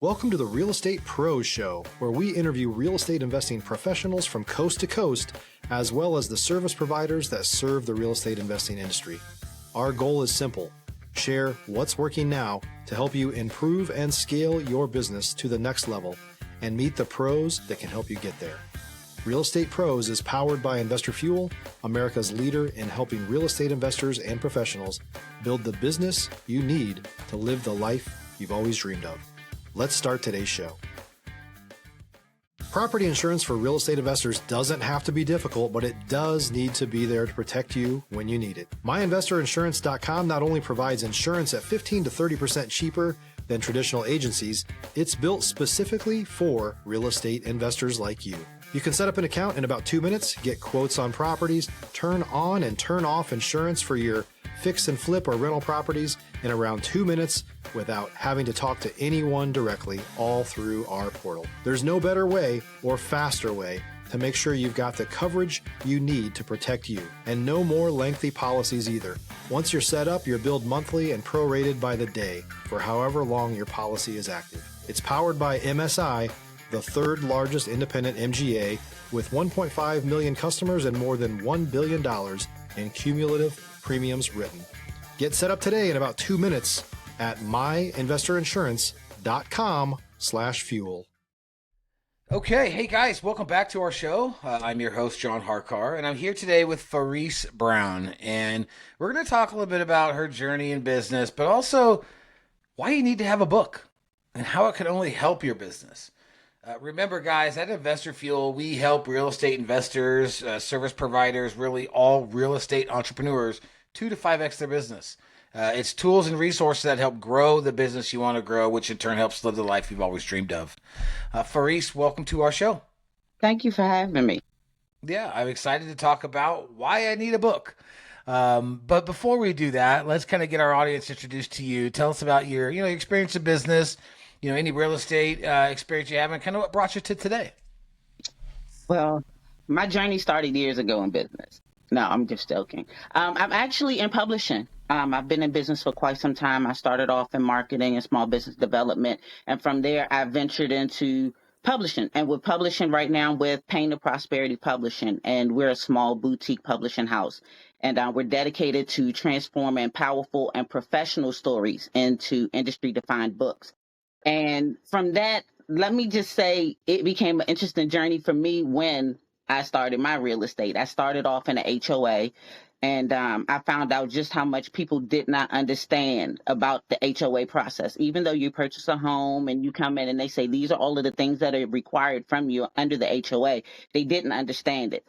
Welcome to the Real Estate Pros Show, where we interview real estate investing professionals from coast to coast, as well as the service providers that serve the real estate investing industry. Our goal is simple: share what's working now to help you improve and scale your business to the next level and meet the pros that can help you get there. Real Estate Pros is powered by Investor Fuel, America's leader in helping real estate investors and professionals build the business you need to live the life you've always dreamed of. Let's start today's show. Property insurance for real estate investors doesn't have to be difficult, but it does need to be there to protect you when you need it. MyInvestorInsurance.com not only provides insurance at 15 to 30% cheaper than traditional agencies, it's built specifically for real estate investors like you. You can set up an account in about 2 minutes, get quotes on properties, turn on and turn off insurance for your fix and flip or rental properties in around 2 minutes without having to talk to anyone directly, all through our portal. There's no better way or faster way to make sure you've got the coverage you need to protect you, and no more lengthy policies either. Once you're set up, you're billed monthly and prorated by the day for however long your policy is active. It's powered by MSI, the third largest independent MGA, with 1.5 million customers and more than $1 billion in cumulative premiums written. Get set up today in about 2 minutes at myinvestorinsurance.com/fuel. Okay, hey guys, welcome back to our show. I'm your host, John Harcar, and I'm here today with Pharice Brown, and we're going to talk a little bit about her journey in business, but also why you need to have a book and how it can only help your business. Remember, guys, at Investor Fuel, we help real estate investors, service providers, really all real estate entrepreneurs 2 to 5x their business. It's tools and resources that help grow the business you want to grow, which in turn helps live the life you've always dreamed of. Pharice, welcome to our show. Thank you for having me. Yeah, I'm excited to talk about why I need a book. But before we do that, let's kind of get our audience introduced to you. Tell us about your experience in business, any real estate experience you have, and kind of what brought you to today. Well, my journey started years ago in business. No, I'm just joking. I'm actually in publishing. I've been in business for quite some time. I started off in marketing and small business development. And from there, I ventured into publishing. And with publishing right now with Pain to Prosperity Publishing. And we're a small boutique publishing house. And we're dedicated to transforming powerful and professional stories into industry-defined books. And from that, let me just say it became an interesting journey for me when I started my real estate. I started off in an HOA, and I found out just how much people did not understand about the HOA process. Even though you purchase a home and you come in and they say, these are all of the things that are required from you under the HOA, they didn't understand it.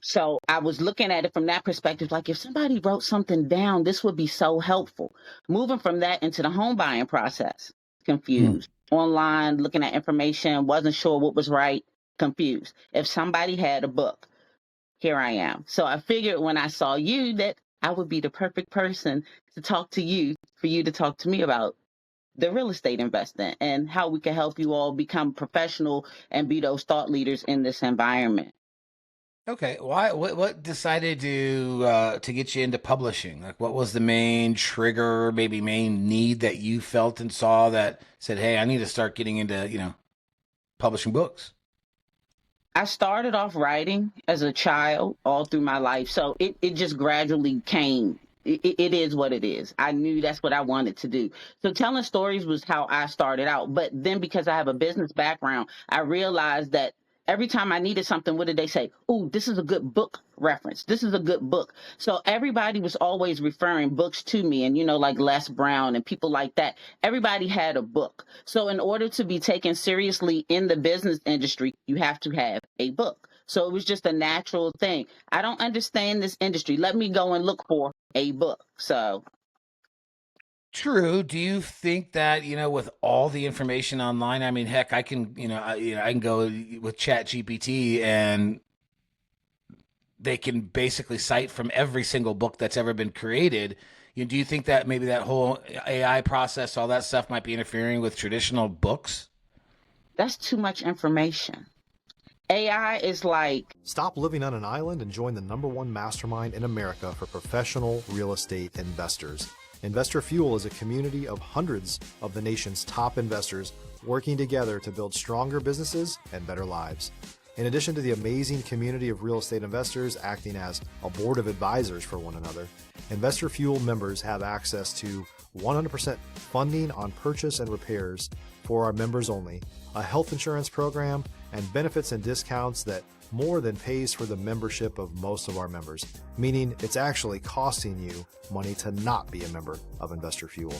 So I was looking at it from that perspective, like if somebody wrote something down, this would be so helpful. Moving from that into the home buying process, confused. Online, looking at information, wasn't sure what was right, confused. If somebody had a book, here I am. So I figured when I saw you that I would be the perfect person to talk to you, for you to talk to me about the real estate investing and how we can help you all become professional and be those thought leaders in this environment. Okay, why? What decided to get you into publishing? Like, what was the main trigger, maybe main need that you felt and saw that said, "Hey, I need to start getting into publishing books"? I started off writing as a child all through my life, so it just gradually came. It is what it is. I knew that's what I wanted to do. So telling stories was how I started out. But then because I have a business background, I realized that every time I needed something, what did they say? Oh, this is a good book reference. This is a good book. So everybody was always referring books to me, and like Les Brown and people like that. Everybody had a book. So in order to be taken seriously in the business industry, you have to have a book. So it was just a natural thing. I don't understand this industry. Let me go and look for a book. So True. Do you think that, with all the information online, I mean, heck, I can, I can go with Chat GPT and they can basically cite from every single book that's ever been created. Do you think that maybe that whole AI process, all that stuff might be interfering with traditional books? that's too much information. AI is like, Stop living on an island and join the #1 mastermind in America for professional real estate investors. Investor Fuel is a community of hundreds of the nation's top investors working together to build stronger businesses and better lives. In addition to the amazing community of real estate investors acting as a board of advisors for one another, Investor Fuel members have access to 100% funding on purchase and repairs for our members only, a health insurance program, and benefits and discounts that more than pays for the membership of most of our members, meaning it's actually costing you money to not be a member of Investor Fuel.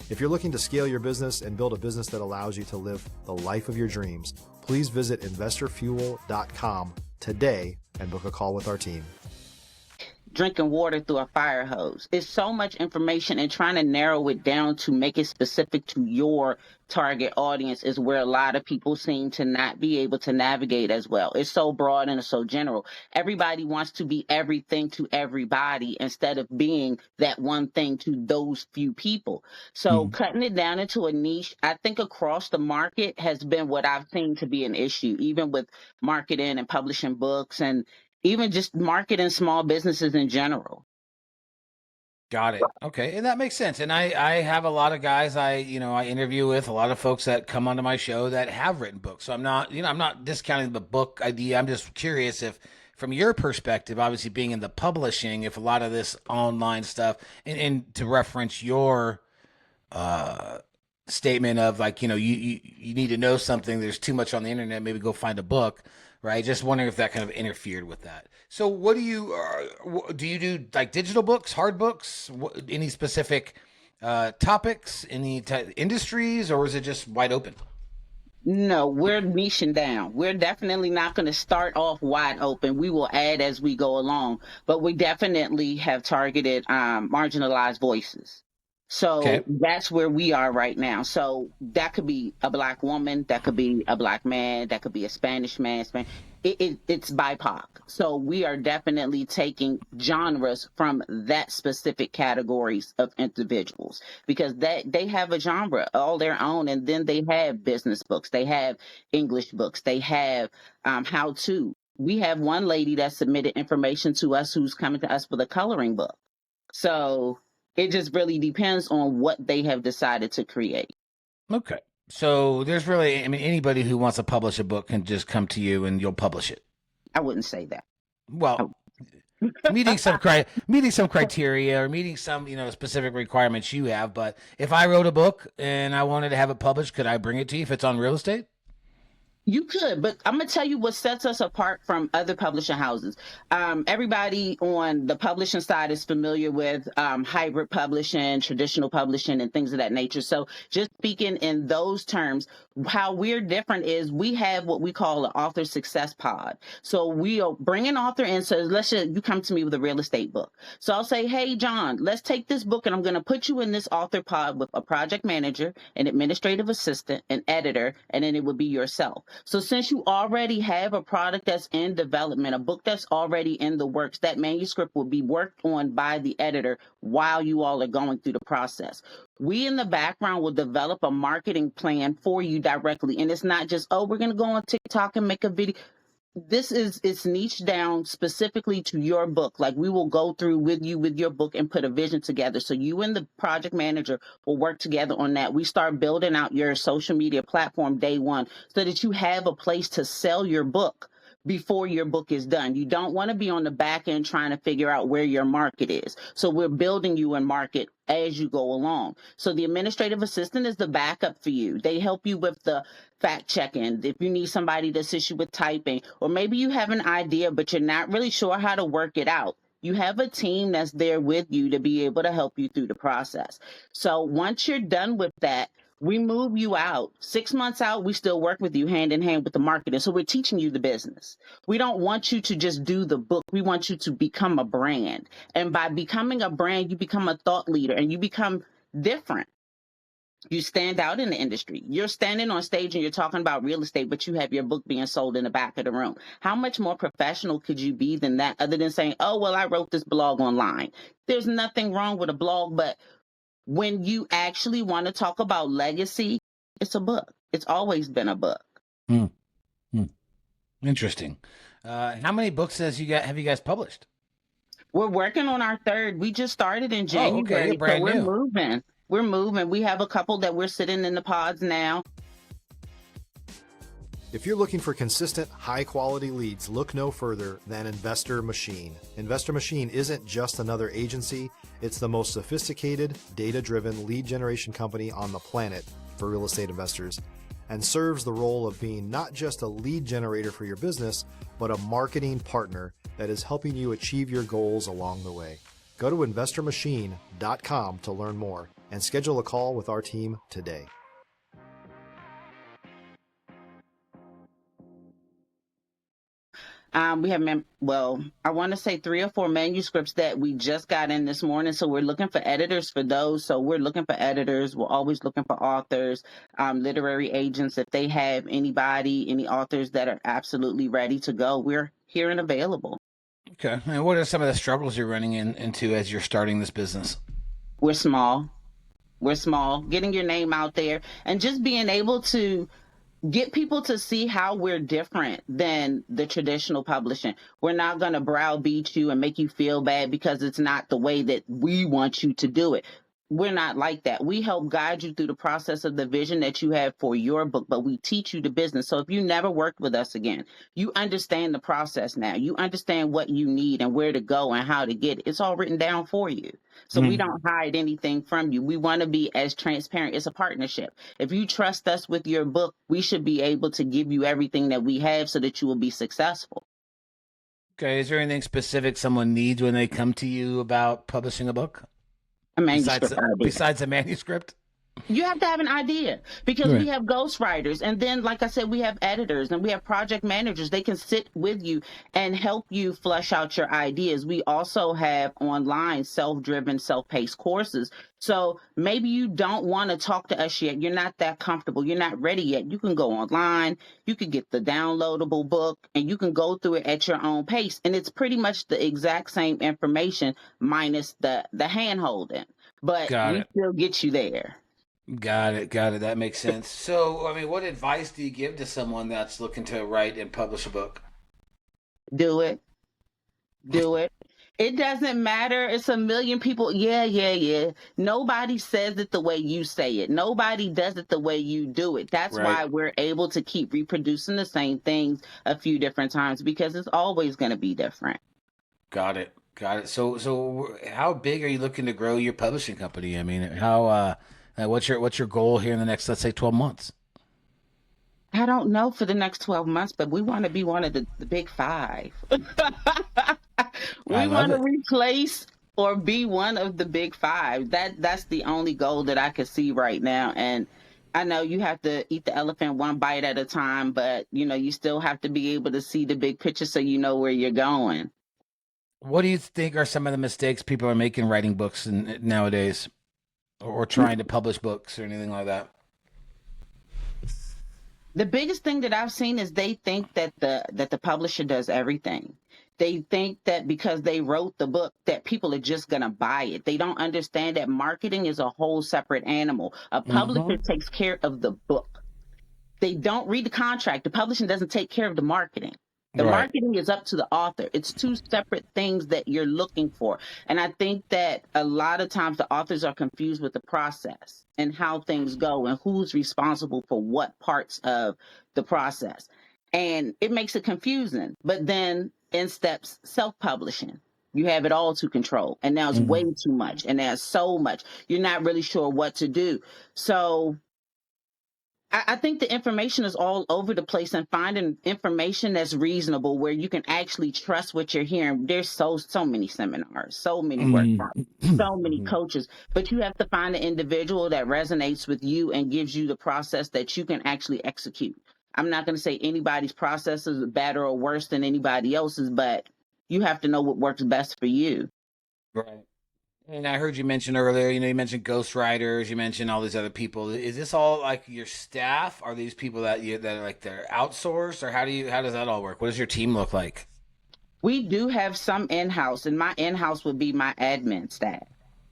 If you're looking to scale your business and build a business that allows you to live the life of your dreams, please visit investorfuel.com today and book a call with our team. Drinking water through a fire hose. It's so much information, and trying to narrow it down to make it specific to your target audience is where a lot of people seem to not be able to navigate as well. It's so broad and it's so general. Everybody wants to be everything to everybody instead of being that one thing to those few people. So cutting it down into a niche, I think across the market has been what I've seen to be an issue, even with marketing and publishing books and even just marketing small businesses in general. Got it. Okay. And that makes sense. And I have a lot of guys I interview with, a lot of folks that come onto my show that have written books. So I'm not discounting the book idea. I'm just curious if, from your perspective, obviously being in the publishing, if a lot of this online stuff, and to reference your statement of like, you need to know something, there's too much on the internet, maybe go find a book. Right. Just wondering if that kind of interfered with that. So what do you do like digital books, hard books, any specific topics, any industries, or is it just wide open? No, we're niching down. We're definitely not going to start off wide open. We will add as we go along, but we definitely have targeted marginalized voices. So that's where we are right now. So that could be a Black woman, that could be a Black man, that could be a Spanish man. It's BIPOC. So we are definitely taking genres from that specific categories of individuals because they have a genre all their own. And then they have business books, they have English books, they have how to. We have one lady that submitted information to us who's coming to us with a coloring book. So it just really depends on what they have decided to create. Okay. So there's really, anybody who wants to publish a book can just come to you and you'll publish it. I wouldn't say that. Well, meeting some criteria or meeting some, specific requirements you have. But if I wrote a book and I wanted to have it published, could I bring it to you if it's on real estate? You could, but I'm going to tell you what sets us apart from other publishing houses. Everybody on the publishing side is familiar with hybrid publishing, traditional publishing, and things of that nature. So just speaking in those terms, how we're different is we have what we call an author success pod. So we'll bring an author in. So let's say you come to me with a real estate book. So I'll say, hey, John, let's take this book and I'm going to put you in this author pod with a project manager, an administrative assistant, an editor, and then it would be yourself. So since you already have a product that's in development, a book that's already in the works, that manuscript will be worked on by the editor while you all are going through the process. We in the background will develop a marketing plan for you directly. And it's not just, we're going to go on TikTok and make a video. It's niche down specifically to your book. Like we will go through with you with your book and put a vision together. So you and the project manager will work together on that. We start building out your social media platform day one so that you have a place to sell your book before your book is done. You don't want to be on the back end trying to figure out where your market is. So we're building you in market as you go along. So the administrative assistant is the backup for you. They help you with the fact checking. If you need somebody to assist you with typing, or maybe you have an idea, but you're not really sure how to work it out. You have a team that's there with you to be able to help you through the process. So once you're done with that, we move you out. 6 months out, we still work with you hand in hand with the marketing. So we're teaching you the business. We don't want you to just do the book. We want you to become a brand. And by becoming a brand, you become a thought leader and you become different. You stand out in the industry. You're standing on stage and you're talking about real estate, but you have your book being sold in the back of the room. How much more professional could you be than that, other than saying, oh, well, I wrote this blog online. There's nothing wrong with a blog, but when you actually want to talk about legacy, it's a book. It's always been a book. Interesting. How many books have you guys published? We're working on our third. We just started in Oh, okay. You're January, so brand we're new. moving. We're moving. We have a couple that we're sitting in the pods now. If you're looking for consistent, high-quality leads, look no further than Investor Machine. Investor Machine isn't just another agency, it's the most sophisticated, data-driven lead generation company on the planet for real estate investors, and serves the role of being not just a lead generator for your business, but a marketing partner that is helping you achieve your goals along the way. Go to investormachine.com to learn more and schedule a call with our team today. We have, I want to say 3 or 4 manuscripts that we just got in this morning. So we're looking for editors for those. So we're looking for editors. We're always looking for authors, literary agents. If they have any authors that are absolutely ready to go, we're here and available. Okay. And what are some of the struggles you're running into as you're starting this business? We're small. Getting your name out there and just being able to get people to see how we're different than the traditional publishing. We're not going to browbeat you and make you feel bad because it's not the way that we want you to do it. We're not like that. We help guide you through the process of the vision that you have for your book, but we teach you the business. So if you never worked with us again, you understand the process now. You understand what you need and where to go and how to get it. It's all written down for you. So we don't hide anything from you. We want to be as transparent. It's a partnership. If you trust us with your book, we should be able to give you everything that we have so that you will be successful. Okay. Is there anything specific someone needs when they come to you about publishing a book? A manuscript Besides a manuscript? You have to have an idea because we have ghostwriters. And then, like I said, we have editors and we have project managers. They can sit with you and help you flesh out your ideas. We also have online self-driven, self-paced courses. So maybe you don't want to talk to us yet. You're not that comfortable. You're not ready yet. You can go online. You can get the downloadable book and you can go through it at your own pace. And it's pretty much the exact same information minus the hand holding. But we still get you there. Got it. That makes sense. So, I mean, what advice do you give to someone that's looking to write and publish a book? Do it. It doesn't matter. It's a million people. Yeah. Nobody says it the way you say it. Nobody does it the way you do it. That's why we're able to keep reproducing the same things a few different times because it's always going to be different. Got it. So how big are you looking to grow your publishing company? I mean, what's your goal here in the next, let's say, 12 months? I don't know for the next 12 months, but we want to be one of the big 5. We want to replace or be one of the big 5. That's the only goal that I can see right now. And I know you have to eat the elephant one bite at a time, but you still have to be able to see the big picture so you know where you're going. What do you think are some of the mistakes people are making writing books nowadays? Or trying to publish books or anything like that? The biggest thing that I've seen is they think that the publisher does everything. They think that because they wrote the book that people are just going to buy it. They don't understand that marketing is a whole separate animal. A publisher takes care of the book. They don't read the contract. The publishing doesn't take care of the marketing. The marketing is up to the author. It's 2 separate things that you're looking for. And I think that a lot of times the authors are confused with the process and how things go and who's responsible for what parts of the process. And it makes it confusing. But then in steps self-publishing. You have it all to control. And now it's way too much. And there's so much. You're not really sure what to do. So I think the information is all over the place, and finding information that's reasonable where you can actually trust what you're hearing. There's so many seminars, so many workshops, so many coaches, but you have to find an individual that resonates with you and gives you the process that you can actually execute. I'm not going to say anybody's process is better or worse than anybody else's, but you have to know what works best for you. Right. And I heard you mention earlier, you mentioned ghostwriters, you mentioned all these other people. Is this all like your staff? Are these people that are like they're outsourced, or how does that all work? What does your team look like? We do have some in-house, and my in-house would be my admin staff.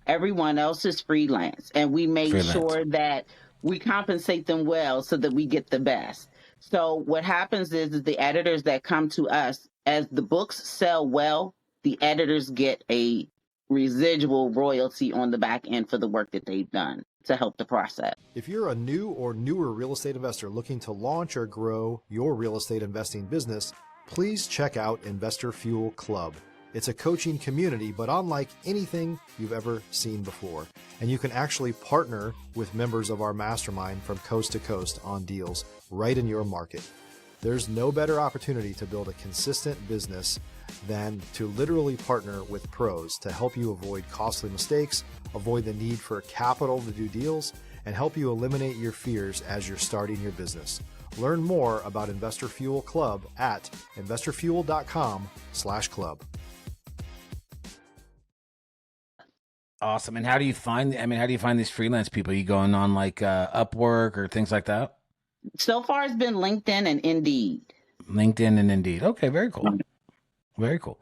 Everyone else is freelance, and we make sure that we compensate them well so that we get the best. So what happens is the editors that come to us, as the books sell well, the editors get a residual royalty on the back end for the work that they've done to help the process. If you're a new or newer real estate investor looking to launch or grow your real estate investing business, please check out Investor Fuel Club. It's a coaching community, but unlike anything you've ever seen before. And you can actually partner with members of our mastermind from coast to coast on deals right in your market. There's no better opportunity to build a consistent business than to literally partner with pros to help you avoid costly mistakes, avoid the need for capital to do deals, and help you eliminate your fears as you're starting your business. Learn more about Investor Fuel Club at investorfuel.com/club. Awesome. And how do you find these freelance people? Are you going on like Upwork or things like that? So far, it's been LinkedIn and Indeed. LinkedIn and Indeed. Okay, very cool. Very cool.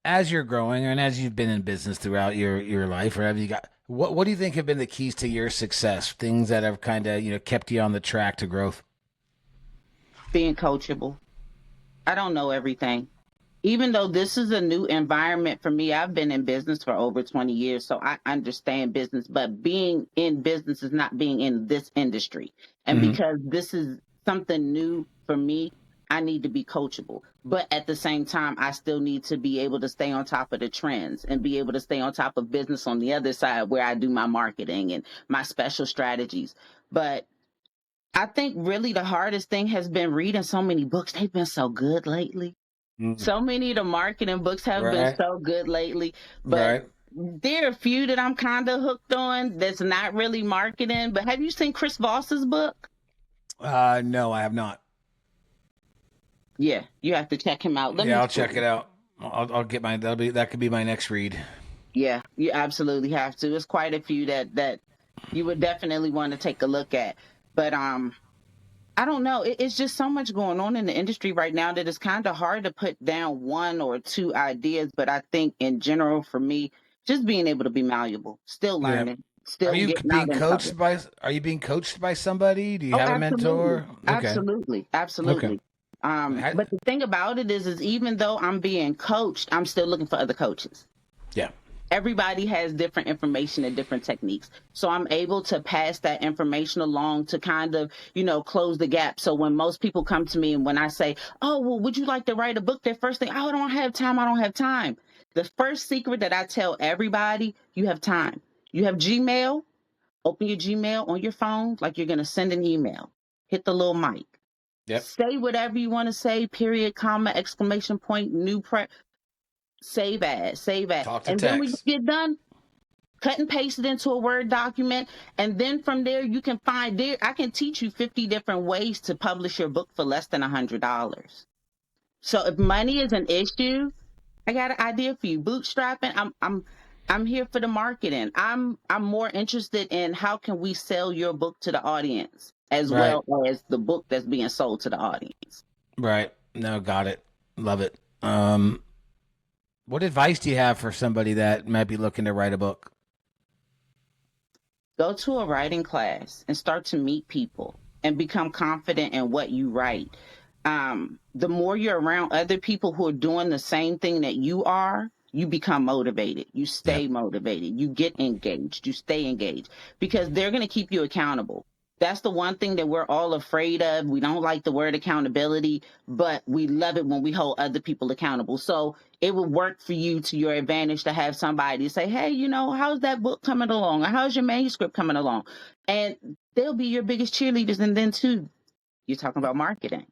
As you're growing and as you've been in business throughout your life, or have you got what do you think have been the keys to your success? Things that have kind of, kept you on the track to growth? Being coachable. I don't know everything. Even though this is a new environment for me, I've been in business for over 20 years, so I understand business, but being in business is not being in this industry. And because this is something new for me, I need to be coachable. But at the same time, I still need to be able to stay on top of the trends and be able to stay on top of business on the other side where I do my marketing and my special strategies. But I think really the hardest thing has been reading so many books. They've been so good lately. So many of the marketing books have been so good lately, but there are a few that I'm kind of hooked on that's not really marketing. But have you seen Chris Voss's book? No, I have not. Yeah, you have to check him out. I'll check it out. I'll get that could be my next read. Yeah, you absolutely have to. There's quite a few that you would definitely want to take a look at. But I don't know. It's just so much going on in the industry right now that it's kind of hard to put down one or two ideas. But I think in general, for me, just being able to be malleable, still learning, still Are you getting being out coached by? Are you being coached by somebody? Do you have a mentor? Okay. Absolutely. Okay. But the thing about it is even though I'm being coached, I'm still looking for other coaches. Yeah. Everybody has different information and different techniques. So I'm able to pass that information along to kind of, close the gap. So when most people come to me and when I say, oh, well, would you like to write a book? Their first thing, oh, I don't have time. The first secret that I tell everybody, you have time. You have Gmail, open your Gmail on your phone like you're going to send an email. Hit the little mic. Yep. Say whatever you want to say, period, comma, exclamation point, save as. Talk to and text. Then when you get done, cut and paste it into a Word document. And then from there, you can I can teach you 50 different ways to publish your book for less than $100. So if money is an issue, I got an idea for you. Bootstrapping, I'm here for the marketing. I'm more interested in how can we sell your book to the audience as well as the book that's being sold to the audience. Right. No, got it. Love it. What advice do you have for somebody that might be looking to write a book? Go to a writing class and start to meet people and become confident in what you write. The more you're around other people who are doing the same thing that you are, you become motivated. You stay motivated. You get engaged. You stay engaged because they're going to keep you accountable. That's the one thing that we're all afraid of. We don't like the word accountability, but we love it when we hold other people accountable. So it would work for you to your advantage to have somebody say, hey, how's that book coming along? Or how's your manuscript coming along? And they'll be your biggest cheerleaders. And then too, you're talking about marketing.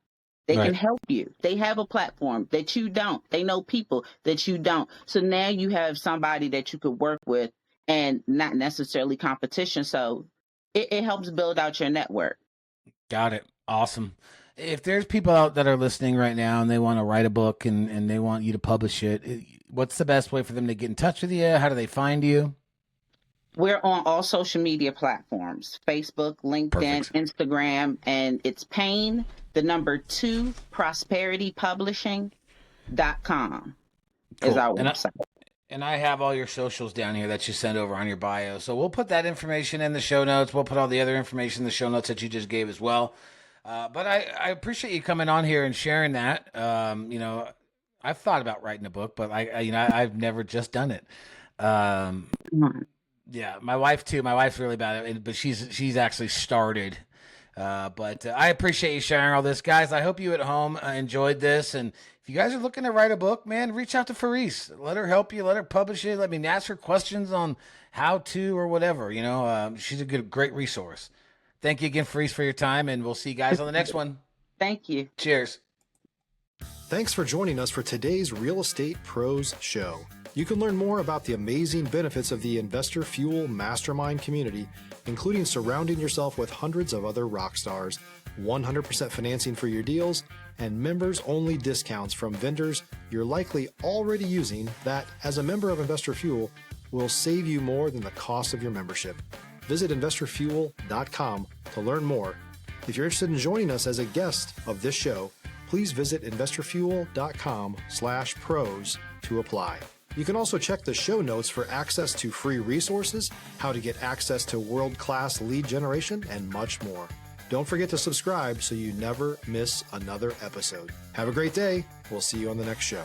They can help you. They have a platform that you don't. They know people that you don't. So now you have somebody that you could work with and not necessarily competition. So it helps build out your network. Got it. Awesome. If there's people out that are listening right now and they want to write a book and they want you to publish it, what's the best way for them to get in touch with you? How do they find you? We're on all social media platforms, Facebook, LinkedIn, Instagram, and it's Payne, 2, prosperitypublishing.com is our website. And I have all your socials down here that you send over on your bio. So we'll put that information in the show notes. We'll put all the other information in the show notes that you just gave as well. But I appreciate you coming on here and sharing that. I've thought about writing a book, but I've never just done it. Um, Come on. yeah, my wife too. My wife's really bad at it, but she's actually started. But I appreciate you sharing all this, guys. I hope you at home enjoyed this. And if you guys are looking to write a book, man, reach out to Pharice. Let her help you. Let her publish it. Ask her questions on how to or whatever. She's a great resource. Thank you again, Pharice, for your time, and we'll see you guys on the next one. Thank you. Cheers. Thanks for joining us for today's Real Estate Pros Show. You can learn more about the amazing benefits of the Investor Fuel Mastermind community, including surrounding yourself with hundreds of other rock stars, 100% financing for your deals, and members-only discounts from vendors you're likely already using that, as a member of Investor Fuel, will save you more than the cost of your membership. Visit investorfuel.com to learn more. If you're interested in joining us as a guest of this show, please visit investorfuel.com/pros to apply. You can also check the show notes for access to free resources, how to get access to world-class lead generation, and much more. Don't forget to subscribe so you never miss another episode. Have a great day. We'll see you on the next show.